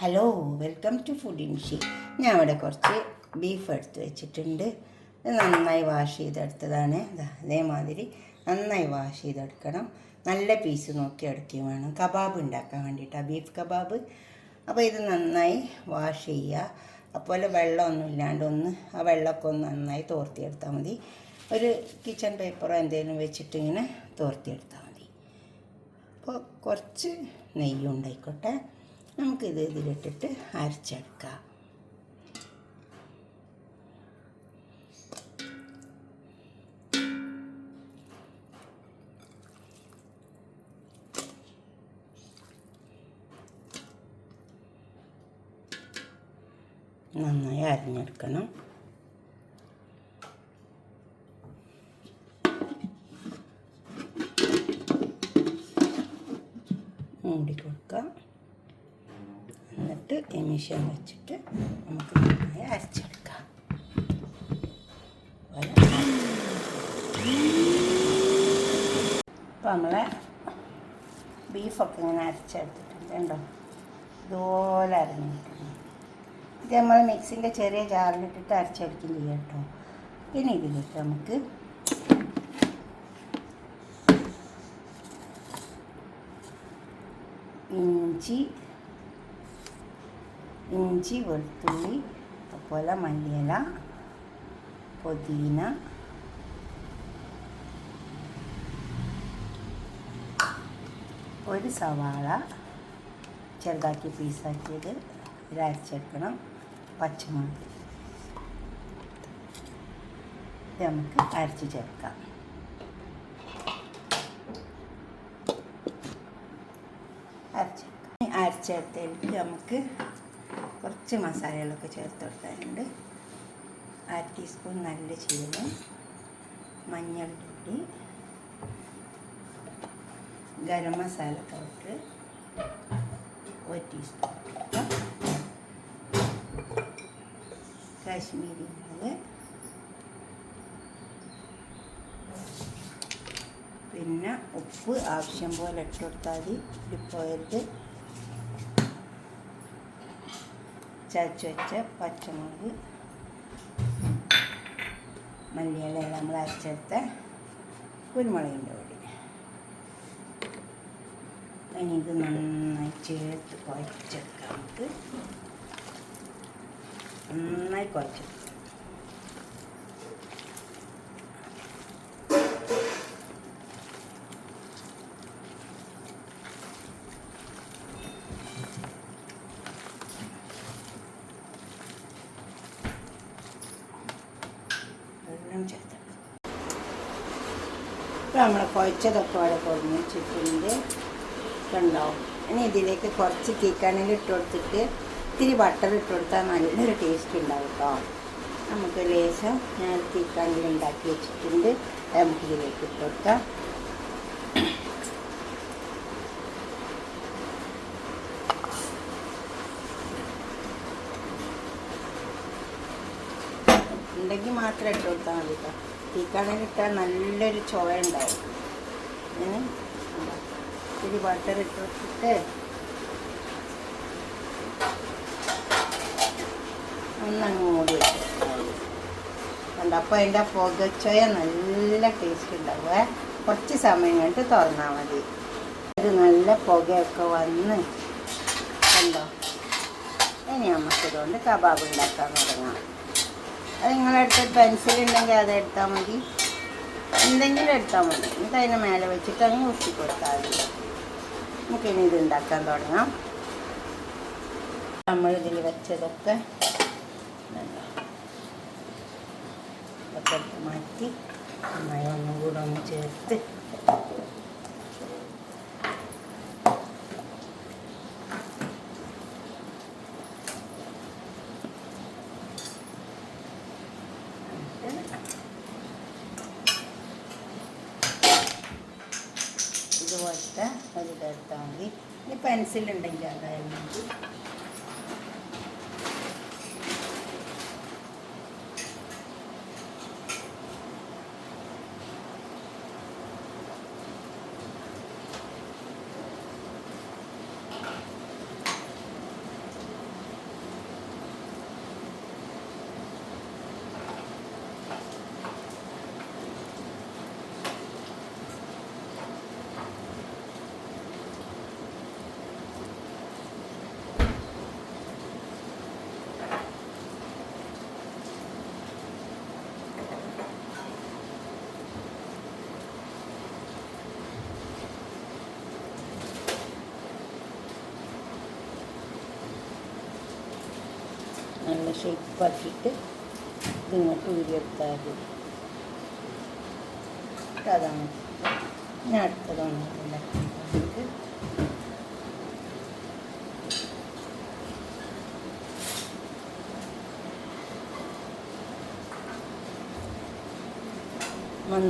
Hello, welcome to food ഇൻഷി. ഞാൻ ഇവിടെ കുറച്ച് ബീഫ് എടുത്ത് വെച്ചിട്ടുണ്ട്. ഇത് നന്നായി വാഷ് ചെയ്തെടുത്തതാണ്. അതേമാതിരി നന്നായി വാഷ് ചെയ്തെടുക്കണം. നല്ല പീസ് നോക്കി എടുക്കുകയും വേണം. കബാബ് ഉണ്ടാക്കാൻ വേണ്ടിയിട്ടാണ്, ബീഫ് കബാബ്. അപ്പോൾ ഇത് നന്നായി വാഷ് ചെയ്യുക. അതുപോലെ വെള്ളമൊന്നും ഇല്ലാണ്ട് ആ വെള്ളമൊക്കെ ഒന്ന് നന്നായി തോർത്തിയെടുത്താൽ മതി. ഒരു കിച്ചൺ പേപ്പറോ എന്തെങ്കിലും വെച്ചിട്ട് ഇങ്ങനെ തോർത്തിയെടുത്താൽ മതി. അപ്പോൾ കുറച്ച് നെയ്യും ഉണ്ടായിക്കോട്ടെ. നമുക്കിത് ഇതിലിട്ടിട്ട് അരച്ചെടുക്കാം. നന്നായി അരിഞ്ഞെടുക്കണം. മൂടി കൊടുക്കാം. എന്നിട്ട് എമിഷൻ വെച്ചിട്ട് നമുക്ക് നന്നായി അരച്ചെടുക്കാം. അപ്പോൾ നമ്മളെ ബീഫൊക്കെ ഇങ്ങനെ അരച്ചെടുത്തിട്ടുണ്ട്. കണ്ടോ, ഇതുപോലെ അരഞ്ഞിട്ടുണ്ട്. ഇത് നമ്മൾ മിക്സിൻ്റെ ചെറിയ ജാറിലിട്ടിട്ട് അരച്ചെടുക്കും ചെയ്യാം കേട്ടോ. ഇനി ഇതിലേക്ക് നമുക്ക് ഇഞ്ചി, വെളുത്തുള്ളി, അതുപോലെ മല്ലിയില, പുതിന, ഒരു സവാള ചെറുതാക്കി പീസാക്കിയത് ഇത് അരച്ചെടുക്കണം. പച്ചമുളക് ഇത് നമുക്ക് അരച്ച് ചേർക്കാം. അരച്ചെടുത്തതിലേക്ക് നമുക്ക് കുറച്ച് മസാലകളൊക്കെ ചേർത്ത് കൊടുക്കാനുണ്ട്. 1/2 ടീസ്പൂൺ നല്ല ജീരകം, മഞ്ഞൾപ്പൊടി, ഗരം മസാല പൗഡർ 1 ടീസ്പൂൺ, കാശ്മീരി മുളക്, പിന്നെ ഉപ്പ് ആവശ്യം പോലെ ഇട്ട് കൊടുത്താൽ മതി. ഇപ്പോഴത്തെ ചതച്ച് വെച്ച പച്ചമുളക്, മല്ലിയില, നമ്മൾ അരച്ചെടുത്ത കുരുമുളകിൻ്റെ പൊടി. ഇനി ഇത് നന്നായി ചേർത്ത് കുഴച്ചെടുക്കാം. നമുക്ക് നന്നായി കുഴച്ചെടുക്കാം. ഇപ്പോൾ നമ്മൾ കുഴച്ചതൊക്കെ അവിടെ കുറഞ്ഞ് വെച്ചിട്ടുണ്ട്. കണ്ടോ, ഇനി ഇതിലേക്ക് കുറച്ച് തീക്കനൽ ഇട്ട് കൊടുത്തിട്ട് ഇത്തിരി ബട്ടർ ഇട്ട് കൊടുത്താൽ നല്ലൊരു ടേസ്റ്റ് ഉണ്ടാവും കേട്ടോ. നമുക്ക് ലേശം ഞാൻ തീക്കനൽ ഉണ്ടാക്കി വെച്ചിട്ടുണ്ട്. നമുക്കിതിലേക്ക് ഇട്ട് കൊടുക്കാം. ഉണ്ടെങ്കിൽ മാത്രം ഇട്ട് കൊടുത്താൽ മതി കേട്ടോ. തീക്കനലിട്ടാൽ നല്ലൊരു ചുവ ഉണ്ടാവും. ഇത്തിരി ബട്ടർ ഇട്ട് കൊടുത്തിട്ട് ഒന്നങ്ങ് മൂടി വെച്ചിട്ടുണ്ടാവും. കണ്ടോ, അപ്പോൾ അതിൻ്റെ പുകച്ചോയ നല്ല ടേസ്റ്റ് ഉണ്ടാവുക. കുറച്ച് സമയം കഴിഞ്ഞിട്ട് തുറന്നാൽ മതി. ഇത് നല്ല പുകയൊക്കെ വന്ന് കണ്ടോ. ഇനി നമുക്കിതുകൊണ്ട് കബാബ് ഉണ്ടാക്കാൻ തുടങ്ങാം. അത് നിങ്ങളെടുത്ത് പെൻസിൽ ഉണ്ടെങ്കിൽ അതെടുത്താൽ മതി, എന്തെങ്കിലും എടുത്താൽ മതി. എന്നിട്ട് അതിൻ്റെ മേലെ വെച്ചിട്ട് അങ്ങ് ഉരുട്ടി കൊടുത്താൽ മതി. നമുക്കിനി ഇത് ഉണ്ടാക്കാൻ തുടങ്ങാം. നമ്മളിതിൽ വെച്ചതൊക്കെ എടുത്ത് മാറ്റി നന്നായി ഒന്നും കൂടെ ഒന്ന് ചേർത്ത് ഇതുപോലത്തെ ഒരിതെടുത്താൽ മതി. ഇനി പെൻസിലുണ്ടെങ്കിൽ അതായത് നല്ല ഷേപ്പാക്കിയിട്ട് ഇതിങ്ങോട്ട് ഊരിയെടുത്താൽ മതി. അതാണ് ഞാൻ അടുത്തതാണ് ഉണ്ടാക്കുന്നത്.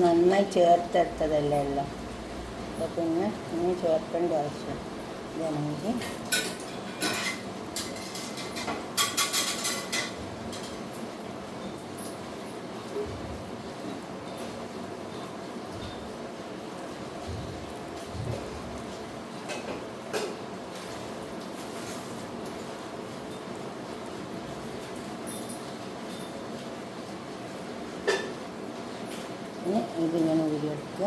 നന്നായി ചേർത്തെടുത്തതല്ലേ എല്ലാം. അപ്പോൾ പിന്നെ ഇനി ചേർക്കേണ്ട ആവശ്യം ഇതാണെങ്കിൽ ഇതിങ്ങനെ ഊരിയെടുക്കുക.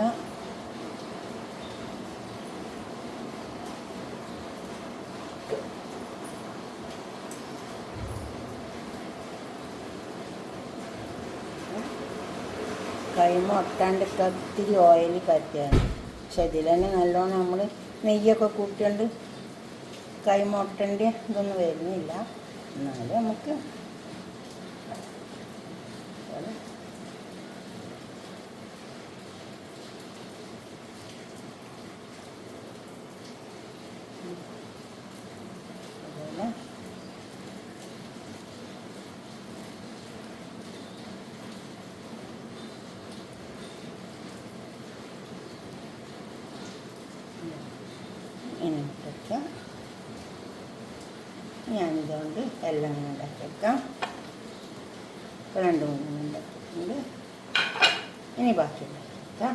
കൈമ ഒട്ടാണ്ടിട്ട് ഒത്തിരി ഓയിൽ കത്തിയാണ്. പക്ഷെ ഇതിൽ തന്നെ നല്ലോണം നമ്മൾ നെയ്യൊക്കെ കൂട്ടിയോണ്ട് കൈമ ഒട്ടേണ്ട ഇതൊന്നും വരുന്നില്ല. എന്നാലും നമുക്ക് അതുപോലെ ഇനിട്ടൊക്കെ ഞാനിതുകൊണ്ട് എല്ലാം ഉണ്ടാക്കി വെക്കാം. ഇപ്പോൾ 2-3 ഉണ്ടാക്കിയിട്ടുണ്ട്. ഇനി ബാക്കി ഉണ്ടാക്കിയെടുക്കാം.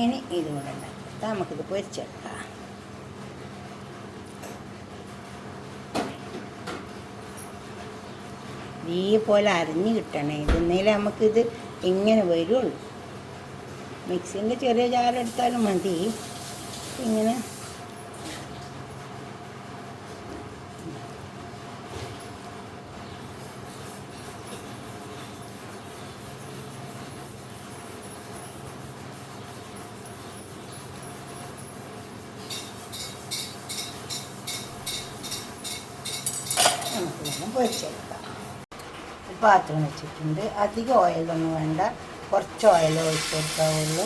ഇനി ഇതുകൂടെ ഉണ്ടാക്കിയെടുക്കാം. നമുക്കിത് പൊരിച്ചെടുക്കാം. ഈ പോലെ അരിഞ്ഞ് കിട്ടണേ. ഇതെന്നേലും നമുക്കിത് ഇങ്ങനെ വരുള്ളൂ. മിക്സിൻ്റെ ചെറിയ ജാറെടുത്താലും മതി. ഇങ്ങനെ നമുക്ക് വേണം പൊരിച്ചെടുക്കാം. പാത്രം വെച്ചിട്ടുണ്ട്. അധികം ഓയിലൊന്നും വേണ്ട, കുറച്ച് ഓയിൽ ഒഴിച്ച് കൊടുക്കാവുള്ളൂ.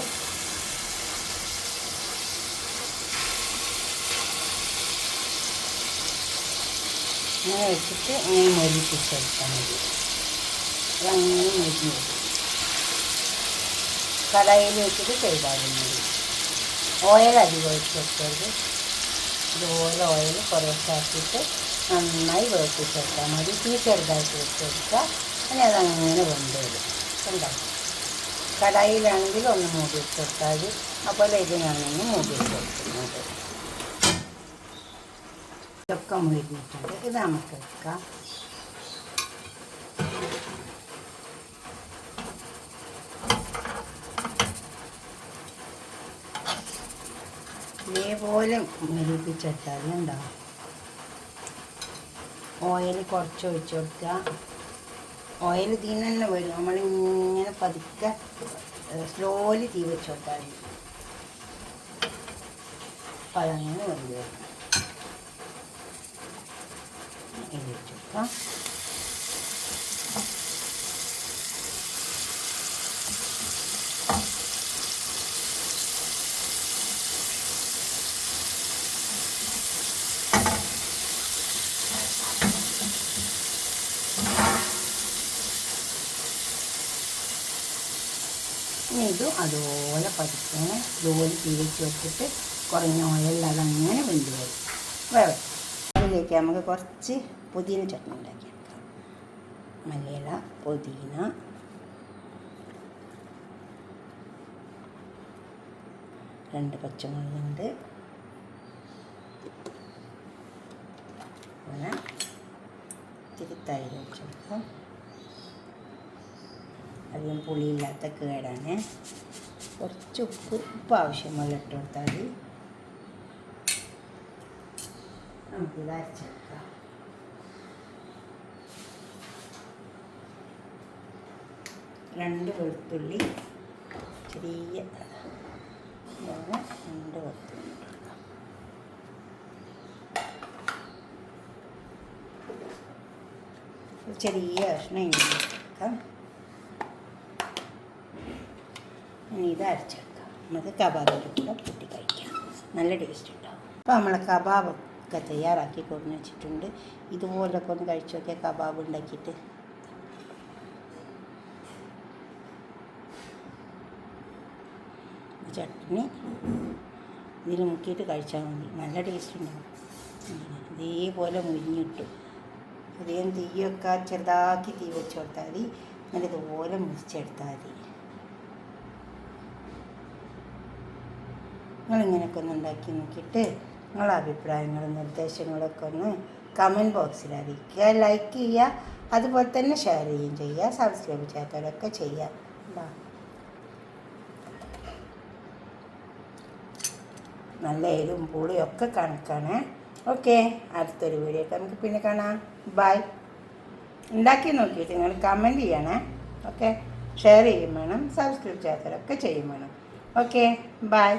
അങ്ങനെ വെച്ചിട്ട് അങ്ങനെ മൊരിപ്പിച്ചെടുത്താൽ മതി. അതങ്ങനെ മൊരിഞ്ഞ് വരും. കടായിൽ വെച്ചിട്ട് ചെയ്താലും മതി. ഓയിൽ അധികം ഒഴിച്ച് കൊടുക്കരുത്. ഇതുപോലെ ഓയിൽ കുറേശ്ശെ ആക്കിയിട്ട് നന്നായി വേർപ്പിച്ചെടുത്താൽ മതി. തീ ചെറുതായിട്ട് വെച്ചെടുക്കുക. അങ്ങനെ അതങ്ങനെ വെന്ത് വരും. കണ്ടോ? കടായിലാണെങ്കിൽ ഒന്ന് മൂടി വെച്ചെടുത്താൽ മതി. അപ്പോൾ ഇതിനാണെങ്കിൽ മൂടി വെച്ചെടുക്കുന്നത്. ഇതൊക്കെ മുരിഞ്ഞിട്ടുണ്ട്. ഇത് നമുക്ക് എടുക്കാം. ഇതേപോലെ മുരിപ്പിച്ചെടുത്താലും ഉണ്ടാവും. ഓയിൽ കുറച്ച് ഒഴിച്ച് കൊടുക്കുക. ഓയിൽ തീ തന്നെ വരും. നമ്മളിങ്ങനെ പതുക്കെ സ്ലോലി തീ വെച്ച് കൊടുത്താൽ മതി. അപ്പോൾ അതങ്ങനെ വെന്ത് വരും. ഇത് വെച്ച് കൊടുക്കാം. ഇനി ഇതും അതുപോലെ പതുക്കെ ജോലി തീ വെച്ച് വെച്ചിട്ട് കുറഞ്ഞ ഓയിലിൽ അതങ്ങനെ വെന്ത് വരും. വേറെ അതിലേക്ക് നമുക്ക് കുറച്ച് പുതിന ചട്നി ഉണ്ടാക്കിയെടുക്കാം. മല്ലിയില, പുതിന, രണ്ട് പച്ചമുളകുണ്ട്, പിന്നെ ഇത്തിരി തൈര് വെച്ചെടുക്കാം. അധികം പുളിയില്ലാത്ത കേടാണ്. കുറച്ച് ഉപ്പ് ആവശ്യമുള്ള ഇട്ട് കൊടുത്താൽ മതി. നമുക്കിത് അരച്ചെടുക്കാം. രണ്ട് വെളുത്തുള്ളി ചെറിയ 2 വെളുത്തുള്ളി ഇട്ട് കൊടുക്കാം. ചെറിയ കഷ്ണം ഇഞ്ചി വെക്കാം. ഇനി ഇത് അരച്ചെടുക്കാം. നമുക്ക് കബാബിൻ്റെ കൂടെ കൂട്ടി കഴിക്കാം. നല്ല ടേസ്റ്റ് ഉണ്ടാവും. അപ്പോൾ നമ്മൾ കബാബൊക്കെ തയ്യാറാക്കി കൊണ്ടു വെച്ചിട്ടുണ്ട്. ഇതുപോലൊക്കെ ഒന്ന് കഴിച്ചു നോക്കിയാൽ കബാബ് ഉണ്ടാക്കിയിട്ട്. ചട്നി ഇതിൽ മുക്കിയിട്ട് കഴിച്ചാൽ മതി. നല്ല ടേസ്റ്റ് ഉണ്ടാവും. ഇതേപോലെ മുരിഞ്ഞിട്ടു. അധികം തീയൊക്കെ ചെറുതാക്കി തീ വെച്ച് കൊടുത്താൽ മതി. എന്നിട്ട് ഇതുപോലെ മുറിച്ചെടുത്താൽ മതി. നിങ്ങളിങ്ങനെയൊക്കെ ഒന്ന് ഉണ്ടാക്കി നോക്കിയിട്ട് നിങ്ങളുടെ അഭിപ്രായങ്ങളും നിർദ്ദേശങ്ങളൊക്കെ ഒന്ന് കമൻറ്റ് ബോക്സിൽ അറിയിക്കുക. ലൈക്ക് ചെയ്യുക, അതുപോലെ തന്നെ ഷെയർ ചെയ്യുകയും ചെയ്യുക. സബ്സ്ക്രൈബ് ചെയ്യാത്തവരൊക്കെ ചെയ്യുക. നല്ല എരിവും പുളിയും ഒക്കെ കണക്കാണ്. ഓക്കെ, അടുത്തൊരു വീഡിയോ ഒക്കെ നമുക്ക് പിന്നെ കാണാം. ബൈ. ഉണ്ടാക്കി നോക്കിയിട്ട് നിങ്ങൾ കമൻറ്റ് ചെയ്യണേ. ഓക്കെ, ഷെയർ ചെയ്യും വേണം, സബ്സ്ക്രൈബ് ചെയ്യാത്തവരൊക്കെ ചെയ്യും വേണം. Okay, by.